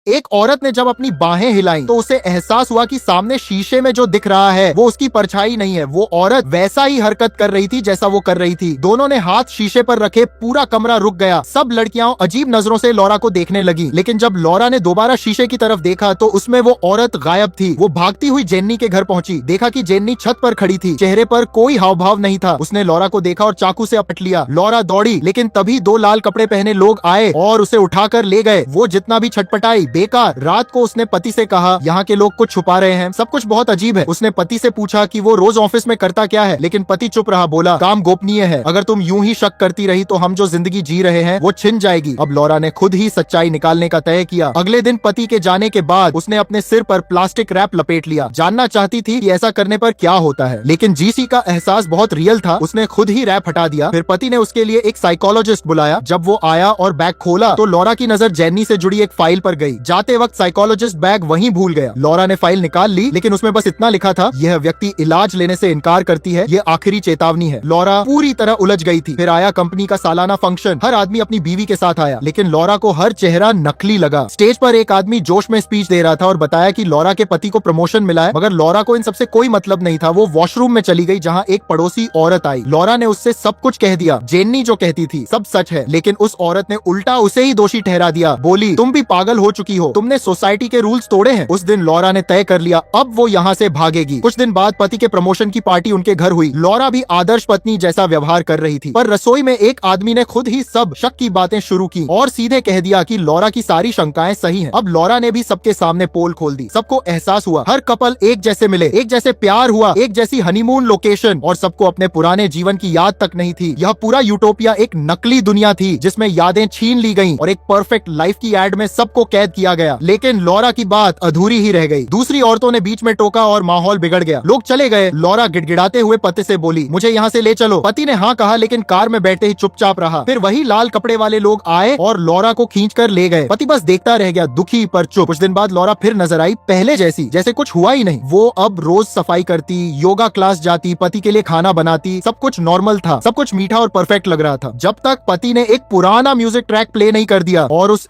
एक औरत ने जब अपनी बाहें हिलाई तो उसे एहसास हुआ कि सामने शीशे में जो दिख रहा है वो उसकी परछाई नहीं है। वो औरत वैसा ही हरकत कर रही थी जैसा वो कर रही थी। दोनों ने हाथ शीशे पर रखे, पूरा कमरा रुक गया। सब लड़कियां अजीब नजरों से लॉरा को देखने लगी, लेकिन जब लॉरा ने दोबारा शीशे की तरफ देखा तो उसमें वो औरत गायब थी। वो भागती हुई जेन्नी के घर पहुंची, देखा कि जेन्नी छत पर खड़ी थी, चेहरे पर कोई हाव भाव नहीं था। उसने लॉरा को देखा और चाकू से अपट लिया। लॉरा दौड़ी, लेकिन तभी दो लाल कपड़े पहने लोग आए और उसे उठाकर ले गए। वो जितना भी छटपटाई बेकार। रात को उसने पति से कहा, यहाँ के लोग कुछ छुपा रहे हैं, सब कुछ बहुत अजीब है। उसने पति से पूछा कि वो रोज ऑफिस में करता क्या है, लेकिन पति चुप रहा, बोला काम गोपनीय है, अगर तुम यूं ही शक करती रही तो हम जो जिंदगी जी रहे हैं वो छिन जाएगी। अब लॉरा ने खुद ही सच्चाई निकालने का तय किया। अगले दिन पति के जाने के बाद उसने अपने सिर पर प्लास्टिक रैप लपेट लिया। जानना चाहती थी कि ऐसा करने पर क्या होता है, लेकिन जीसी का एहसास बहुत रियल था। उसने खुद ही रैप हटा दिया। फिर पति ने उसके लिए एक साइकोलॉजिस्ट बुलाया। जब वो आया और बैग खोला तो लॉरा की नजर जेन्नी से जुड़ी एक फाइल पर गई। जाते वक्त साइकोलॉजिस्ट बैग वहीं भूल गया। लॉरा ने फाइल निकाल ली, लेकिन उसमें बस इतना लिखा था, यह व्यक्ति इलाज लेने से इनकार करती है, ये आखिरी चेतावनी है। लॉरा पूरी तरह उलझ गई थी। फिर आया कंपनी का सालाना फंक्शन। हर आदमी अपनी बीवी के साथ आया, लेकिन लॉरा को हर चेहरा नकली लगा। स्टेज पर एक आदमी जोश में स्पीच दे रहा था और बताया कि लॉरा के पति को प्रमोशन मिला है, मगर लॉरा को इन सबसे कोई मतलब नहीं था। वो वॉशरूम में चली गई जहाँ एक पड़ोसी औरत आई। लॉरा ने उससे सब कुछ कह दिया। जेन्नी जो कहती थी सब सच है, लेकिन उस औरत ने उल्टा उसे ही दोषी ठहरा दिया। बोली, तुम भी पागल हो चुकी हो, तुमने सोसाइटी के रूल्स तोड़े हैं। उस दिन लॉरा ने तय कर लिया, अब वो यहाँ से भागेगी। कुछ दिन बाद पति के प्रमोशन की पार्टी उनके घर हुई। लॉरा भी आदर्श पत्नी जैसा व्यवहार कर रही थी, पर रसोई में एक आदमी ने खुद ही सब शक की बातें शुरू की और सीधे कह दिया कि लॉरा की सारी शंकाएं सही हैं। अब लॉरा ने भी सबके सामने पोल खोल दी। सबको एहसास हुआ हर कपल एक जैसे मिले, एक जैसे प्यार हुआ, एक जैसी हनीमून लोकेशन, और सबको अपने पुराने जीवन की याद तक नहीं थी। यह पूरा यूटोपिया एक नकली दुनिया थी जिसमें यादें छीन ली गईं और एक परफेक्ट लाइफ की एड में सबको कैद किया गया। लेकिन लॉरा की बात अधूरी ही रह गई। दूसरी औरतों ने बीच में टोका और माहौल बिगड़ गया। लोग चले गए। लॉरा गिड़गिड़ाते हुए पति से बोली, मुझे यहाँ से ले चलो। पति ने हाँ कहा, लेकिन कार में बैठते ही चुपचाप रहा। फिर वही लाल कपड़े वाले लोग आए और लॉरा को खींचकर ले गए। पति बस देखता रह गया, दुखी पर चुप। कुछ दिन बाद लॉरा फिर नजर आई, पहले जैसी, जैसे कुछ हुआ ही नहीं। वो अब रोज सफाई करती, योगा क्लास जाती, पति के लिए खाना बनाती, सब कुछ नॉर्मल था, सब कुछ मीठा और परफेक्ट लग रहा था, जब तक पति ने एक पुराना म्यूजिक ट्रैक प्ले नहीं कर दिया और उस